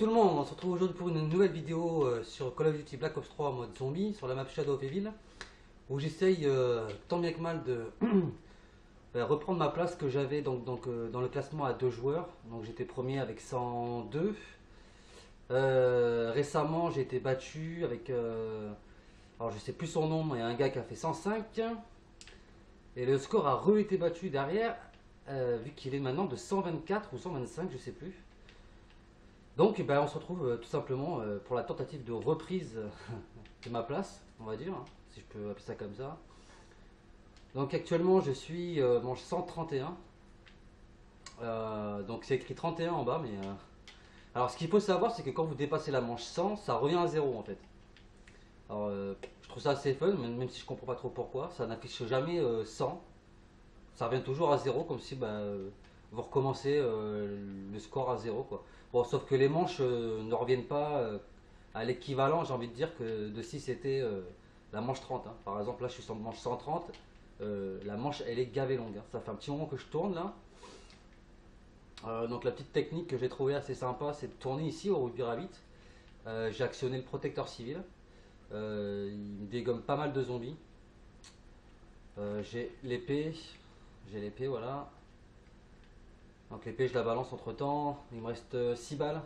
tout le monde, on se retrouve aujourd'hui pour une nouvelle vidéo sur Call of Duty Black Ops 3 en mode zombie sur la map Shadow of Evil, où j'essaye tant bien que mal de reprendre ma place que j'avais dans le classement à deux joueurs. Donc j'étais premier avec 102. Récemment j'ai été battu avec alors je sais plus son nom, mais il y a un gars qui a fait 105 et le score a re-été battu derrière, vu qu'il est maintenant de 124 ou 125, je sais plus. Donc ben, on se retrouve tout simplement pour la tentative de reprise de ma place, on va dire, hein, si je peux appeler ça comme ça. Donc actuellement je suis manche 131. Donc c'est écrit 31 en bas, mais alors ce qu'il faut savoir, c'est que quand vous dépassez la manche 100, ça revient à 0 en fait. Alors je trouve ça assez fun, même si je comprends pas trop pourquoi. Ça n'affiche jamais 100. Ça revient toujours à 0, comme si vous recommencez le score à 0 quoi. Bon, sauf que les manches ne reviennent pas à l'équivalent, j'ai envie de dire, que de si c'était la manche 30, hein. Par exemple là je suis sur manche 130, la manche elle est gavée longue, hein. Ça fait un petit moment que je tourne là. Donc la petite technique que j'ai trouvé assez sympa, c'est de tourner ici au rugby rabbit. J'ai actionné le protecteur civil. Il me dégomme pas mal de zombies. J'ai l'épée. Voilà. Donc l'épée je la balance entre temps. Il me reste 6 balles.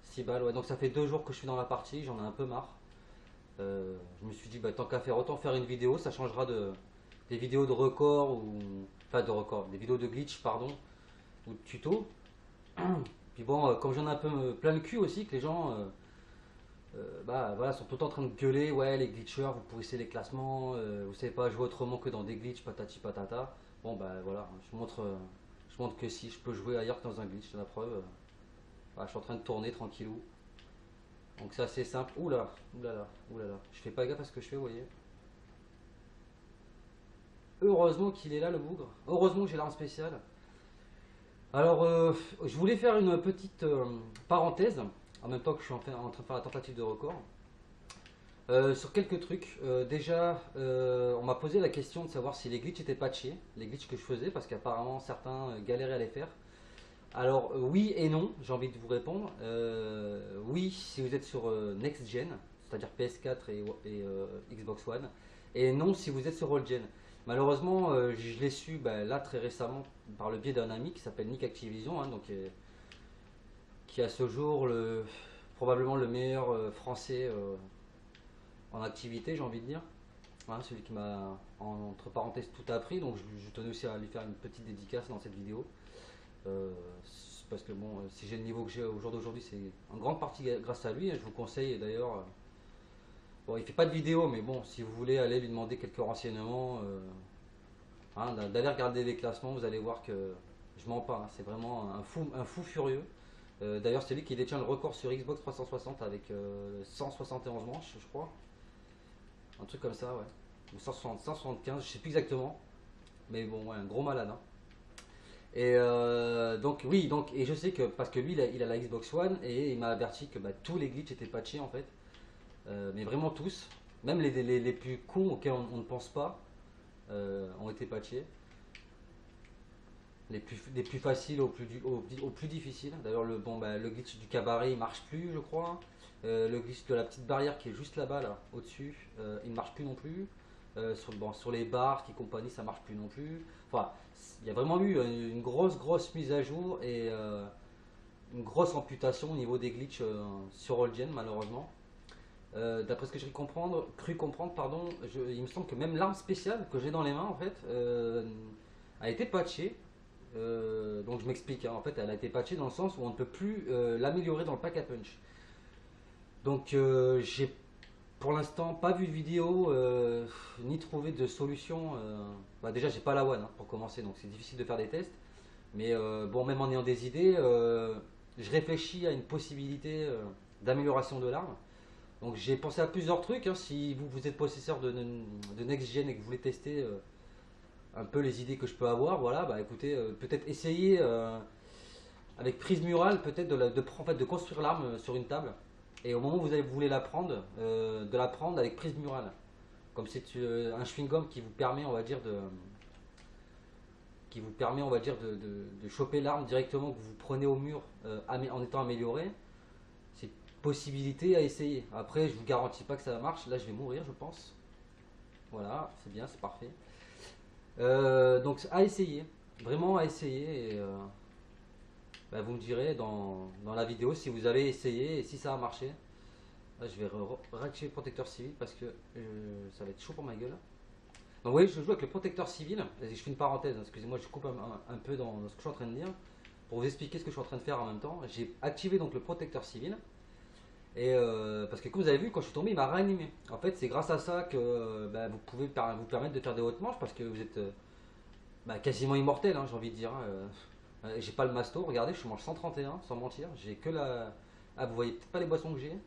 6 balles, ouais. Donc ça fait 2 jours que je suis dans la partie, j'en ai un peu marre. Je me suis dit, bah, tant qu'à faire, autant faire une vidéo. Ça changera des vidéos de record ou. Enfin de record, des vidéos de glitch, pardon, ou de tuto. Puis bon, comme j'en ai un peu plein le cul aussi, que les gens bah, voilà, sont tout le temps en train de gueuler, ouais les glitchers, vous pourrissez les classements, vous savez pas jouer autrement que dans des glitches, patati patata. Bon bah voilà, je montre que si je peux jouer ailleurs que dans un glitch, c'est la preuve. Voilà, je suis en train de tourner tranquillou. Donc c'est assez simple. Oula, oulala, oulala. Je fais pas gaffe à ce que je fais, vous voyez. Heureusement qu'il est là le bougre. Heureusement que j'ai l'arme spéciale. Alors, je voulais faire une petite parenthèse, en même temps que je suis en train de faire la tentative de record, sur quelques trucs. Déjà, on m'a posé la question de savoir si les glitches étaient patchés, les glitches que je faisais, parce qu'apparemment certains galéraient à les faire. Alors, oui et non, j'ai envie de vous répondre. Oui, si vous êtes sur Next Gen, c'est-à-dire PS4 et Xbox One, et non si vous êtes sur Old Gen. Malheureusement, je l'ai su là très récemment par le biais d'un ami qui s'appelle Nick Activision, hein, donc, qui est à ce jour probablement le meilleur français en activité, j'ai envie de dire. Hein, celui qui m'a, entre parenthèses, tout appris, donc je tenais aussi à lui faire une petite dédicace dans cette vidéo. Parce que bon, si j'ai le niveau que j'ai au jour d'aujourd'hui, c'est en grande partie grâce à lui. Je vous conseille d'ailleurs, bon, il fait pas de vidéo, mais bon, si vous voulez aller lui demander quelques renseignements, hein, d'aller regarder les classements, vous allez voir que je mens pas, hein, c'est vraiment un fou furieux. D'ailleurs, c'est lui qui détient le record sur Xbox 360 avec 171 manches, je crois. Un truc comme ça, ouais. Ou 160, 175, je sais plus exactement. Mais bon, ouais, un gros malade, hein. Et donc oui, et je sais que parce que lui il a la Xbox One et il m'a averti que tous les glitches étaient patchés en fait. Mais vraiment tous, même les plus cons auxquels on ne pense pas ont été patchés. Les plus faciles au plus difficile. D'ailleurs le glitch du cabaret il marche plus je crois. Le glitch de la petite barrière qui est juste là-bas là, au-dessus, il ne marche plus non plus. Sur les barres qui compagnie ça marche plus non plus. Enfin, il y a vraiment eu une grosse mise à jour et une grosse amputation au niveau des glitches sur Old Gen malheureusement. D'après ce que j'ai cru comprendre, pardon, il me semble que même l'arme spéciale que j'ai dans les mains en fait a été patchée. Donc je m'explique, hein. En fait elle a été patchée dans le sens où on ne peut plus l'améliorer dans le pack à punch. Donc j'ai pour l'instant pas vu de vidéo ni trouvé de solution. Déjà j'ai pas la One, hein, pour commencer, donc c'est difficile de faire des tests. Mais bon, même en ayant des idées, je réfléchis à une possibilité d'amélioration de l'arme. Donc j'ai pensé à plusieurs trucs, hein. Si vous êtes possesseur de Next Gen et que vous voulez tester un peu les idées que je peux avoir, voilà, écoutez, peut-être essayer avec prise murale, peut-être en fait, de construire l'arme sur une table. Et au moment où vous voulez la prendre, de la prendre avec prise murale. Comme c'est un chewing-gum qui vous permet, on va dire, de choper l'arme directement que vous prenez au mur en étant amélioré. possibilité à essayer. Après, je vous garantis pas que ça marche. Là, je vais mourir, je pense. Voilà, c'est bien, c'est parfait. Donc, à essayer. Vraiment à essayer. Et, bah, vous me direz dans la vidéo si vous avez essayé et si ça a marché. Là, je vais réactiver le protecteur civil parce que ça va être chaud pour ma gueule. Donc, oui, je joue avec le protecteur civil. Je fais une parenthèse, hein, excusez-moi, je coupe un peu dans ce que je suis en train de dire. Pour vous expliquer ce que je suis en train de faire en même temps, j'ai activé donc le protecteur civil. Et parce que comme vous avez vu, quand je suis tombé, il m'a réanimé. En fait, c'est grâce à ça que bah, vous pouvez vous permettre de faire des hautes manches parce que vous êtes bah, quasiment immortel, hein, j'ai envie de dire. Hein. J'ai pas le masto, regardez, je mange 131 sans mentir. J'ai que la. Ah, vous voyez peut-être pas les boissons que j'ai.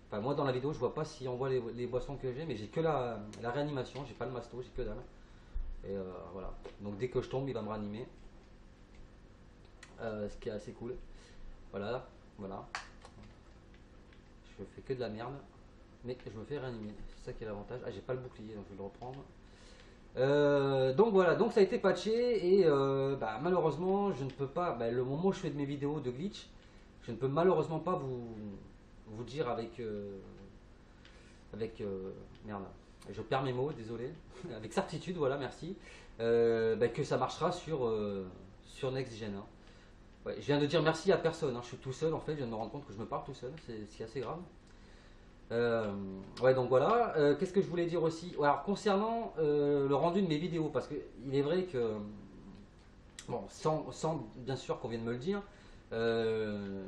Enfin, moi dans la vidéo, je vois pas si on voit les boissons que j'ai, mais j'ai que la réanimation, j'ai pas le masto, j'ai que dalle. Et voilà. Donc dès que je tombe, il va me réanimer. Ce qui est assez cool. Voilà, voilà. Je fais que de la merde, mais je me fais réanimer. C'est ça qui est l'avantage. Ah, j'ai pas le bouclier, donc je vais le reprendre. Donc voilà, donc ça a été patché et bah, malheureusement, je ne peux pas. Bah, le moment où je fais de mes vidéos de glitch, je ne peux malheureusement pas vous dire avec merde. Je perds mes mots, désolé. Avec certitude, voilà, merci. Bah, que ça marchera sur Next Gen. Hein. Ouais, je viens de dire merci à personne, hein. Je suis tout seul en fait, je viens de me rendre compte que je me parle tout seul, c'est assez grave. Ouais, donc voilà. Qu'est-ce que je voulais dire aussi? Ouais, alors concernant le rendu de mes vidéos, parce que il est vrai que, bon, sans bien sûr qu'on vient de me le dire, euh,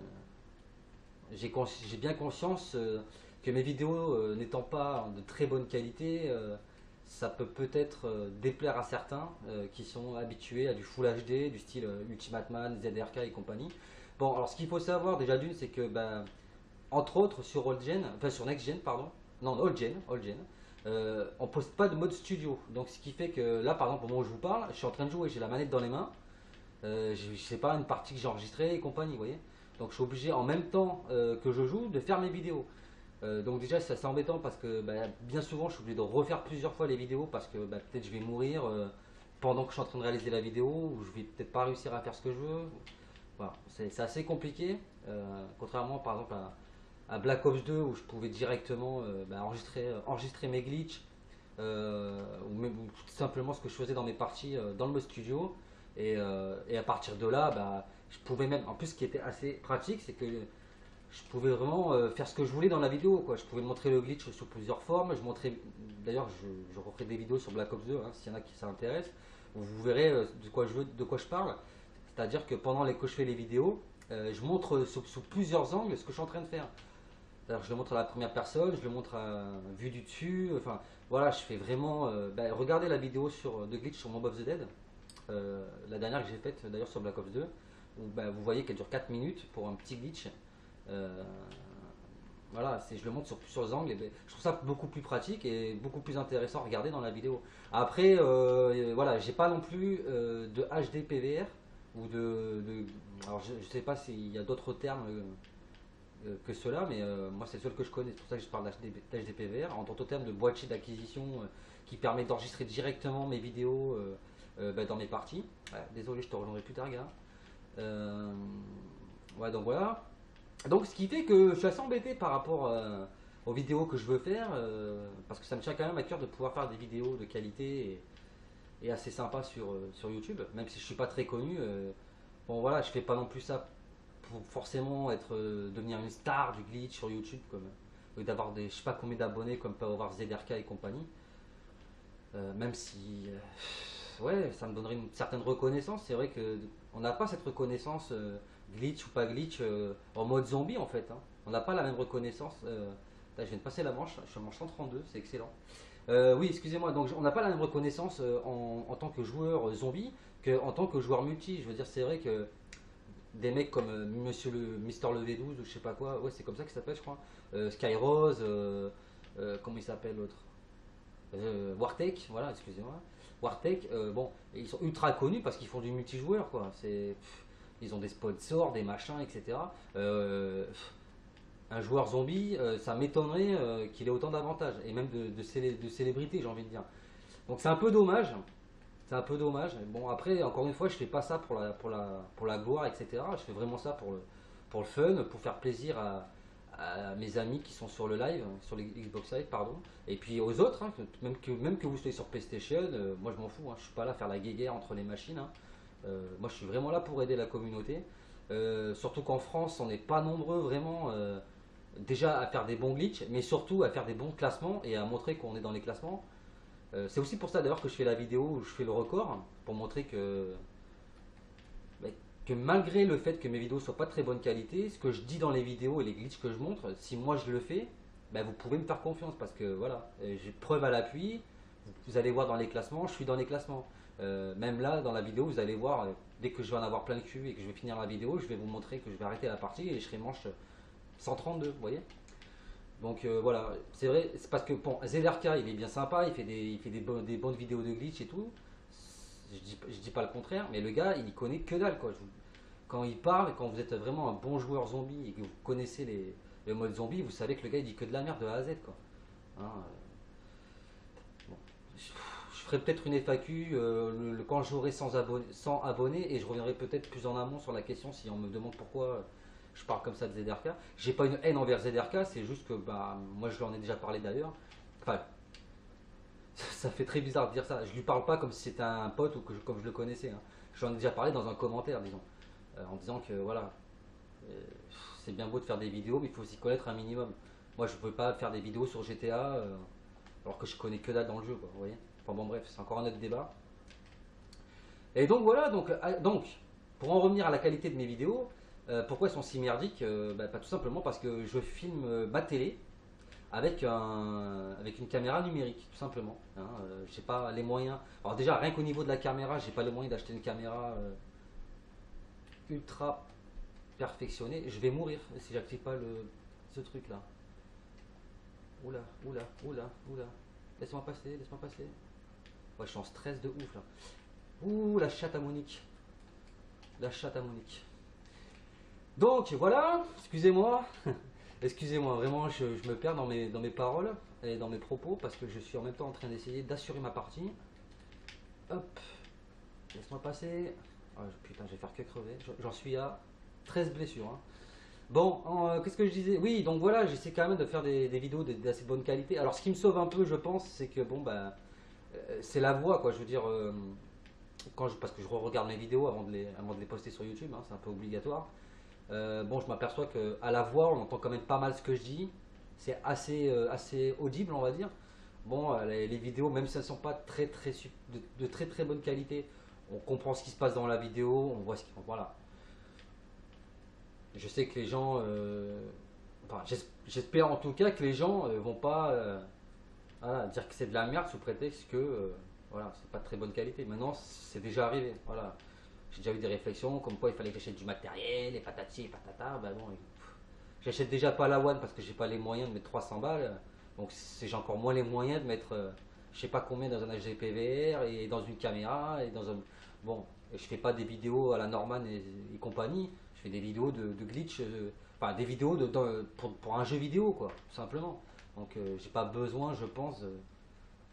j'ai bien conscience que mes vidéos n'étant pas de très bonne qualité, ça peut peut-être déplaire à certains qui sont habitués à du Full HD, du style Ultimate Man, ZRK et compagnie. Bon, alors ce qu'il faut savoir déjà d'une, c'est que ben, entre autres sur Old Gen, enfin sur Next Gen, pardon, non Old Gen, on poste pas de mode studio. Donc ce qui fait que là, par exemple, au moment où je vous parle, je suis en train de jouer, j'ai la manette dans les mains, je sais pas, une partie que j'ai enregistrée et compagnie, vous voyez. Donc je suis obligé en même temps que je joue de faire mes vidéos. Donc déjà c'est assez embêtant parce que bah, bien souvent je suis obligé de refaire plusieurs fois les vidéos parce que bah, peut-être je vais mourir pendant que je suis en train de réaliser la vidéo ou je vais peut-être pas réussir à faire ce que je veux. Voilà, c'est assez compliqué. Contrairement par exemple à Black Ops 2 où je pouvais directement bah, enregistrer mes glitches ou même ou tout simplement ce que je faisais dans mes parties dans le mode studio et à partir de là bah, je pouvais même en plus ce qui était assez pratique c'est que je pouvais vraiment faire ce que je voulais dans la vidéo quoi. Je pouvais montrer le glitch sous plusieurs formes, je montrais d'ailleurs je referai des vidéos sur Black Ops 2 hein, s'il y en a qui ça intéresse, vous verrez de quoi je parle. C'est-à-dire que pendant que je fais les vidéos, je montre sous plusieurs angles ce que je suis en train de faire. Alors, je le montre à la première personne, je le montre à vue du dessus. Enfin, voilà, je fais vraiment. Bah, regardez la vidéo de glitch sur Mob of the Dead, la dernière que j'ai faite d'ailleurs sur Black Ops 2, où bah, vous voyez qu'elle dure 4 minutes pour un petit glitch. Euh, voilà, je le montre sur plusieurs angles. Et ben, je trouve ça beaucoup plus pratique et beaucoup plus intéressant à regarder dans la vidéo. Après, voilà, j'ai pas non plus de HD PVR ou alors, je sais pas s'il y a d'autres termes que cela, mais moi c'est le seul que je connais, c'est pour ça que je parle d'HDPVR, en tant que terme de boîtier d'acquisition qui permet d'enregistrer directement mes vidéos bah, dans mes parties. Ouais, désolé, je te rejoindrai plus tard, gars. Euh, ouais, donc voilà. Donc ce qui fait que je suis assez embêté par rapport aux vidéos que je veux faire, parce que ça me tient quand même à cœur de pouvoir faire des vidéos de qualité et assez sympa sur YouTube, même si je suis pas très connu. Bon voilà, je fais pas non plus ça pour forcément devenir une star du glitch sur YouTube, comme d'avoir des je sais pas combien d'abonnés comme peut avoir ZRK et compagnie. Même si ouais, ça me donnerait une certaine reconnaissance. C'est vrai que on n'a pas cette reconnaissance glitch ou pas glitch en mode zombie en fait. Hein. On n'a pas la même reconnaissance. Là, je viens de passer la manche, je suis en manche 132, c'est excellent. Oui, excusez-moi, donc on n'a pas la même reconnaissance en tant que joueur zombie qu'en tant que joueur multi. Je veux dire, c'est vrai que des mecs comme Monsieur le Mister le V12 ou je sais pas quoi, ouais, c'est comme ça qu'il s'appelle, je crois. Skyrose, comment il s'appelle l'autre Wartech, voilà, excusez-moi. Wartech, bon, ils sont ultra connus parce qu'ils font du multijoueur, quoi. Ils ont des sponsors, des machins, etc. Un joueur zombie, ça m'étonnerait qu'il ait autant d'avantages, et même de célébrité, j'ai envie de dire. Donc c'est un peu dommage. C'est un peu dommage. Bon, après, encore une fois, je fais pas ça pour la gloire, etc. Je fais vraiment ça pour le fun, pour faire plaisir à mes amis qui sont sur le live, sur les Xbox Live, pardon, et puis aux autres, hein, même que vous soyez sur PlayStation, moi je m'en fous, hein, je suis pas là à faire la guéguerre entre les machines, hein. Moi je suis vraiment là pour aider la communauté. Surtout qu'en France, on n'est pas nombreux vraiment déjà à faire des bons glitches, mais surtout à faire des bons classements et à montrer qu'on est dans les classements. C'est aussi pour ça d'ailleurs que je fais la vidéo où je fais le record, pour montrer bah, que malgré le fait que mes vidéos soient pas de très bonne qualité, ce que je dis dans les vidéos et les glitches que je montre, si moi je le fais, bah, vous pouvez me faire confiance parce que voilà, j'ai preuve à l'appui. Vous allez voir dans les classements, je suis dans les classements. Même là, dans la vidéo, vous allez voir, dès que je vais en avoir plein le cul et que je vais finir la vidéo, je vais vous montrer que je vais arrêter la partie et je serai manche 132, vous voyez. Donc voilà, c'est vrai, c'est parce que bon, ZRK il est bien sympa, il fait des bonnes vidéos de glitch et tout. Je dis pas le contraire, mais le gars il connaît que dalle quoi. Quand il parle, quand vous êtes vraiment un bon joueur zombie et que vous connaissez le mode zombie, vous savez que le gars il dit que de la merde de A à Z quoi. Hein, bon. Je ferai peut-être une FAQ quand j'aurai 100 abonnés et je reviendrai peut-être plus en amont sur la question si on me demande pourquoi je parle comme ça de ZRK. J'ai pas une haine envers ZRK, c'est juste que bah, moi je lui en ai déjà parlé d'ailleurs. Enfin, ça fait très bizarre de dire ça. Je lui parle pas comme si c'était un pote ou comme je le connaissais, hein. Je lui en ai déjà parlé dans un commentaire, disons. En disant que voilà, euh, c'est bien beau de faire des vidéos, mais il faut s'y connaître un minimum. Moi je peux pas faire des vidéos sur GTA alors que je connais que dalle dans le jeu, quoi, vous voyez. Enfin bon bref, c'est encore un autre débat. Et donc voilà, donc pour en revenir à la qualité de mes vidéos, pourquoi elles sont si merdiques? Bah, pas tout simplement parce que je filme ma télé avec une caméra numérique, tout simplement. Hein, j'ai pas les moyens. Alors déjà, rien qu'au niveau de la caméra, j'ai pas les moyens d'acheter une caméra ultra perfectionnée. Je vais mourir si j'active pas ce truc là. Oula, oula, oula, oula. Laisse-moi passer, laisse-moi passer. Ouais, je suis en stress de ouf là. Ouh, la chatte à Monique. La chatte à Monique. Donc voilà, excusez-moi. Excusez-moi, vraiment, je me perds dans mes paroles et dans mes propos parce que je suis en même temps en train d'essayer d'assurer ma partie. Hop, laisse-moi passer. Ah, putain, je vais faire que crever. J'en suis à 13 blessures, hein. Bon, qu'est-ce que je disais? Oui, donc voilà, j'essaie quand même de faire des vidéos d'assez bonne qualité. Alors, ce qui me sauve un peu, je pense, c'est que bon, bah, c'est la voix, quoi. Je veux dire, parce que je regarde mes vidéos avant de les poster sur YouTube, hein, c'est un peu obligatoire. Bon, je m'aperçois que à la voix, on entend quand même pas mal ce que je dis. C'est assez audible, on va dire. Bon, les vidéos, même si elles ne sont pas de très très bonne qualité, on comprend ce qui se passe dans la vidéo, on voit voilà. Je sais que les gens, enfin, j'espère en tout cas que les gens vont pas voilà, dire que c'est de la merde sous prétexte que voilà, c'est pas de très bonne qualité. Maintenant, c'est déjà arrivé. Voilà. J'ai déjà eu des réflexions comme quoi il fallait que j'achète du matériel, et patati et patata. Ben bon, j'achète déjà pas la One parce que j'ai pas les moyens de mettre 300 balles. Donc j'ai encore moins les moyens de mettre je sais pas combien dans un HDPVR et dans une caméra et dans un. Bon, je fais pas des vidéos à la Norman et compagnie. Je fais des vidéos de glitch, enfin des vidéos pour un jeu vidéo quoi, tout simplement. Donc j'ai pas besoin, je pense,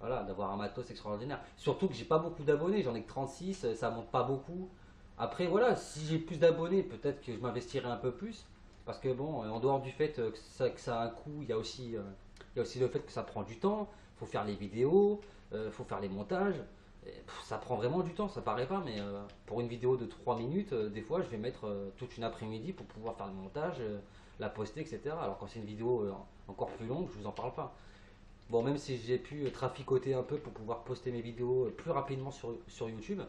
voilà, d'avoir un matos extraordinaire. Surtout que j'ai pas beaucoup d'abonnés, j'en ai que 36, ça monte pas beaucoup. Après voilà, si j'ai plus d'abonnés, peut-être que je m'investirai un peu plus. Parce que bon, en dehors du fait que ça a un coût, il y a aussi le fait que ça prend du temps. Il faut faire les vidéos, il faut faire les montages. Ça prend vraiment du temps, ça paraît pas, mais pour une vidéo de 3 minutes, des fois je vais mettre toute une après-midi pour pouvoir faire le montage, la poster, etc. Alors quand c'est une vidéo encore plus longue, je vous en parle pas. Bon, même si j'ai pu traficoter un peu pour pouvoir poster mes vidéos plus rapidement sur YouTube,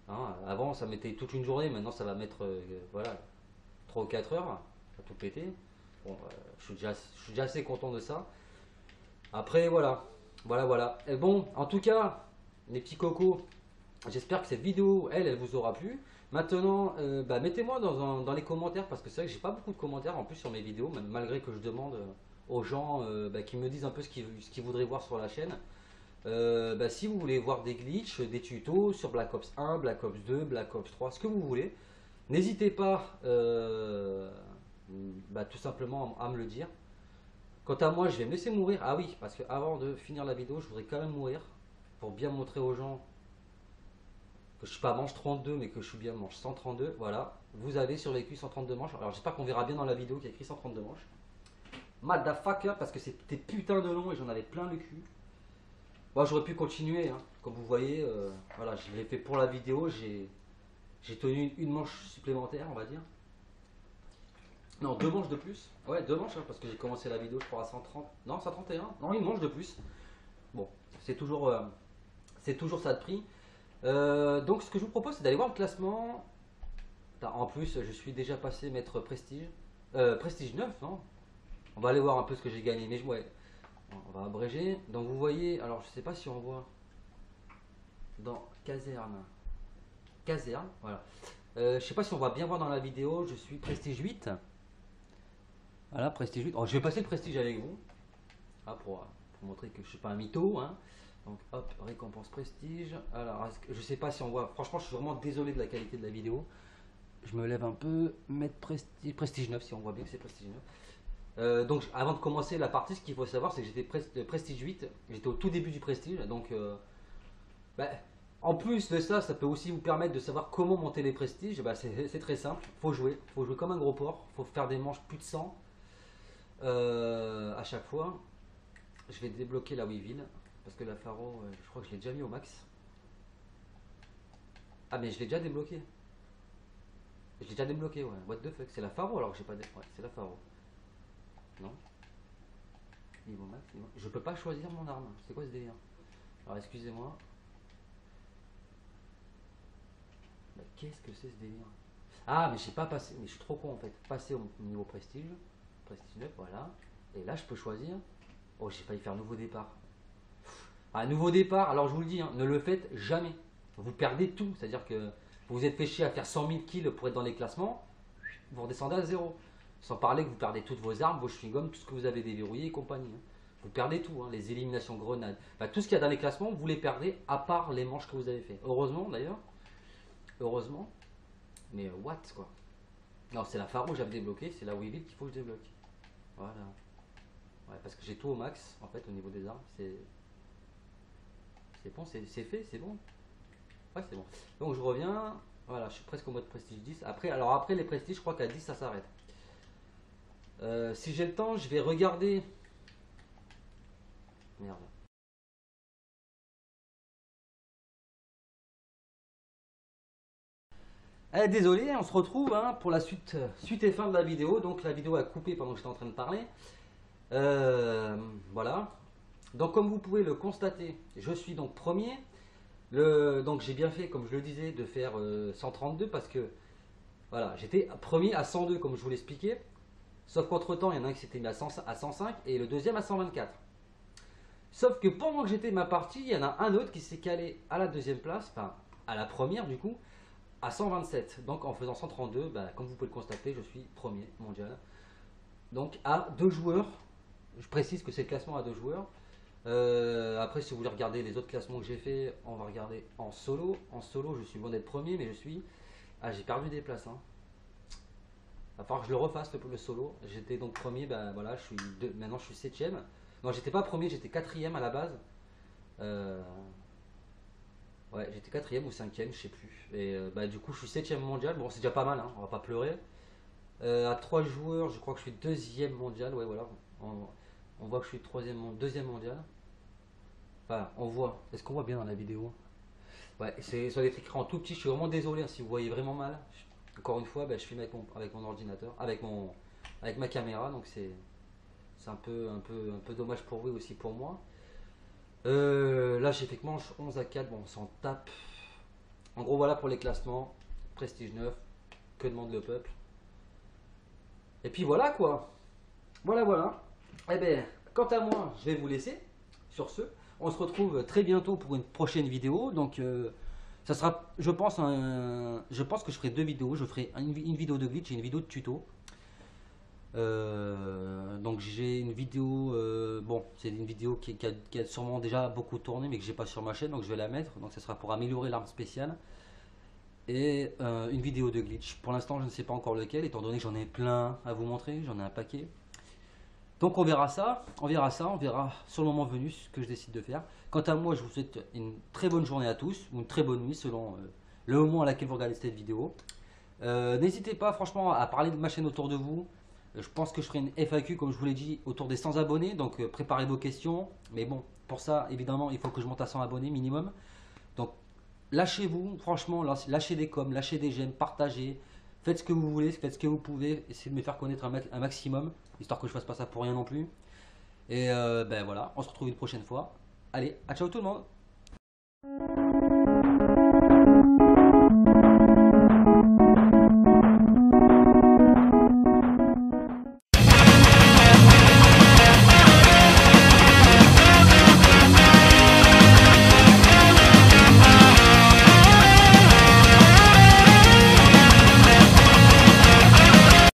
hein, avant ça mettait toute une journée, maintenant ça va mettre voilà, 3 ou 4 heures à tout péter. Bon, je suis déjà assez content de ça. Après voilà, voilà. Et bon, en tout cas, les petits cocos, j'espère que cette vidéo, elle vous aura plu. Maintenant, bah, mettez-moi dans les commentaires, parce que c'est vrai que j'ai pas beaucoup de commentaires en plus sur mes vidéos, même malgré que je demande aux gens bah, qui me disent un peu ce qu'ils voudraient voir sur la chaîne. Bah, si vous voulez voir des glitches, des tutos sur Black Ops 1, Black Ops 2, Black Ops 3, ce que vous voulez, n'hésitez pas bah, tout simplement à me le dire. Quant à moi, je vais me laisser mourir. Ah oui, parce que avant de finir la vidéo, je voudrais quand même mourir pour bien montrer aux gens que je suis pas manche 32 mais que je suis bien manche 132. Voilà, vous avez survécu 132 manches. Alors j'espère qu'on verra bien dans la vidéo qu'il y a écrit 132 manches. motherfucker, parce que c'était putain de long et j'en avais plein le cul. Bon, j'aurais pu continuer, hein. Comme vous voyez, voilà, je l'ai fait pour la vidéo, j'ai tenu une manche supplémentaire, on va dire. Non, deux manches de plus. Ouais, deux manches, hein, parce que j'ai commencé la vidéo, je crois, à 130. Non, 131. Non, une manche de plus. Bon, c'est toujours ça de prix. Donc, ce que je vous propose, c'est d'aller voir le classement. En plus, je suis déjà passé maître Prestige. Prestige 9, non? On va aller voir un peu ce que j'ai gagné. Mais ouais, on va abréger. Donc, vous voyez, alors je sais pas si on voit dans caserne. Caserne, voilà. Je sais pas si on va bien voir dans la vidéo. Je suis Prestige 8. Voilà, Prestige 8. Oh, je vais passer le Prestige avec vous. Ah, pour montrer que je suis pas un mytho, hein. Donc hop, récompense Prestige. Alors, je sais pas si on voit. Franchement, je suis vraiment désolé de la qualité de la vidéo. Je me lève un peu. Mettre Prestige 9, si on voit bien que c'est Prestige 9. Donc, avant de commencer la partie, ce qu'il faut savoir, c'est que j'étais Prestige 8. J'étais au tout début du Prestige. Donc, bah, en plus de ça, ça peut aussi vous permettre de savoir comment monter les Prestiges. Bah, c'est très simple. Faut jouer comme un gros porc. Faut faire des manches plus de 100 à chaque fois. Je vais débloquer la Weevil. Parce que la Faro, je crois que je l'ai déjà mis au max. Ah, mais je l'ai déjà débloqué. Je l'ai déjà débloqué, ouais. What the fuck, c'est la Faro alors que j'ai pas. Ouais, c'est la Faro. Non. Niveau max, niveau... Je peux pas choisir mon arme. C'est quoi ce délire? Alors, excusez-moi. Bah, qu'est-ce que c'est ce délire? Ah, mais j'ai pas passé. Mais je suis trop con en fait. Passer au niveau prestige. Prestige 9, voilà. Et là, je peux choisir. Oh, j'ai failli faire nouveau départ. Un nouveau départ, alors je vous le dis, hein, ne le faites jamais. Vous perdez tout. C'est-à-dire que vous vous êtes fait chier à faire 100 000 kills pour être dans les classements. Vous redescendez à zéro. Sans parler que vous perdez toutes vos armes, vos chewing-gums, tout ce que vous avez déverrouillé et compagnie. Hein. Vous perdez tout, hein, les éliminations grenades. Enfin, tout ce qu'il y a dans les classements, vous les perdez, à part les manches que vous avez fait. Heureusement d'ailleurs. Heureusement. Mais what quoi. Non, c'est la Faro que j'avais débloqué, c'est la Weevil qu'il faut que je débloque. Voilà. Ouais, parce que j'ai tout au max en fait au niveau des armes. C'est bon, c'est fait, c'est bon. Ouais, c'est bon. Donc je reviens. Voilà, je suis presque au mode prestige 10. Après les prestiges, je crois qu'à 10 ça s'arrête. Si j'ai le temps, je vais regarder. Merde. Désolé, on se retrouve hein, pour la suite et fin de la vidéo. Donc la vidéo a coupé pendant que j'étais en train de parler. Voilà. Donc comme vous pouvez le constater, je suis donc premier. Donc j'ai bien fait, comme je le disais, de faire 132 parce que voilà, j'étais premier à 102 comme je vous l'expliquais. Sauf qu'entre temps, il y en a un qui s'était mis à 105 et le deuxième à 124. Sauf que pendant que j'étais ma partie, il y en a un autre qui s'est calé à la deuxième place, enfin à la première du coup, à 127. Donc en faisant 132, bah, comme vous pouvez le constater, je suis premier mondial. Donc à 2 joueurs, je précise que c'est le classement à 2 joueurs. Après, si vous voulez regarder les autres classements que j'ai fait, on va regarder en solo. En solo, je suis loin d'être premier, mais je suis. Ah, j'ai perdu des places. Hein. Il va falloir que je le refasse le solo. J'étais donc premier, ben voilà, maintenant je suis 7ème. Non, j'étais pas premier, j'étais 4ème à la base. Ouais, j'étais 4ème ou 5ème, je sais plus. Et bah, du coup, je suis 7ème mondial. Bon, c'est déjà pas mal, hein, on va pas pleurer. À 3 joueurs, je crois que je suis 2ème mondial. Ouais, voilà. On voit que je suis 2ème mondial. Enfin, on voit. Est-ce qu'on voit bien dans la vidéo? Ouais, c'est sur des écrans tout petits. Je suis vraiment désolé hein, si vous voyez vraiment mal. Encore une fois, bah, je filme avec mon ordinateur, avec ma caméra, donc c'est un peu dommage pour vous et aussi pour moi. Là, j'ai fait que manche 11 à 4. Bon, on s'en tape. En gros, voilà pour les classements. Prestige 9. Que demande le peuple? Et puis voilà quoi. Voilà. Eh bien, quant à moi, je vais vous laisser. Sur ce, on se retrouve très bientôt pour une prochaine vidéo. Donc, ça sera, je pense que je ferai 2 vidéos. Je ferai une vidéo de glitch et une vidéo de tuto. Donc j'ai une vidéo, bon c'est une vidéo qui a sûrement déjà beaucoup tourné mais que j'ai pas sur ma chaîne, donc je vais la mettre. Donc ça sera pour améliorer l'arme spéciale. Et une vidéo de glitch. Pour l'instant je ne sais pas encore lequel, étant donné que j'en ai plein à vous montrer, j'en ai un paquet. Donc on verra ça, on verra sur le moment venu ce que je décide de faire. Quant à moi, je vous souhaite une très bonne journée à tous, ou une très bonne nuit selon le moment à laquelle vous regardez cette vidéo. N'hésitez pas franchement à parler de ma chaîne autour de vous, Je pense que je ferai une FAQ, comme je vous l'ai dit, autour des 100 abonnés. Donc préparez vos questions. Mais bon, pour ça, évidemment, il faut que je monte à 100 abonnés minimum. Donc lâchez-vous, franchement, lâchez des coms, lâchez des j'aime, partagez. Faites ce que vous voulez, faites ce que vous pouvez. Essayez de me faire connaître un maximum, histoire que je fasse pas ça pour rien non plus. Et ben voilà, on se retrouve une prochaine fois. Allez, à ciao tout le monde!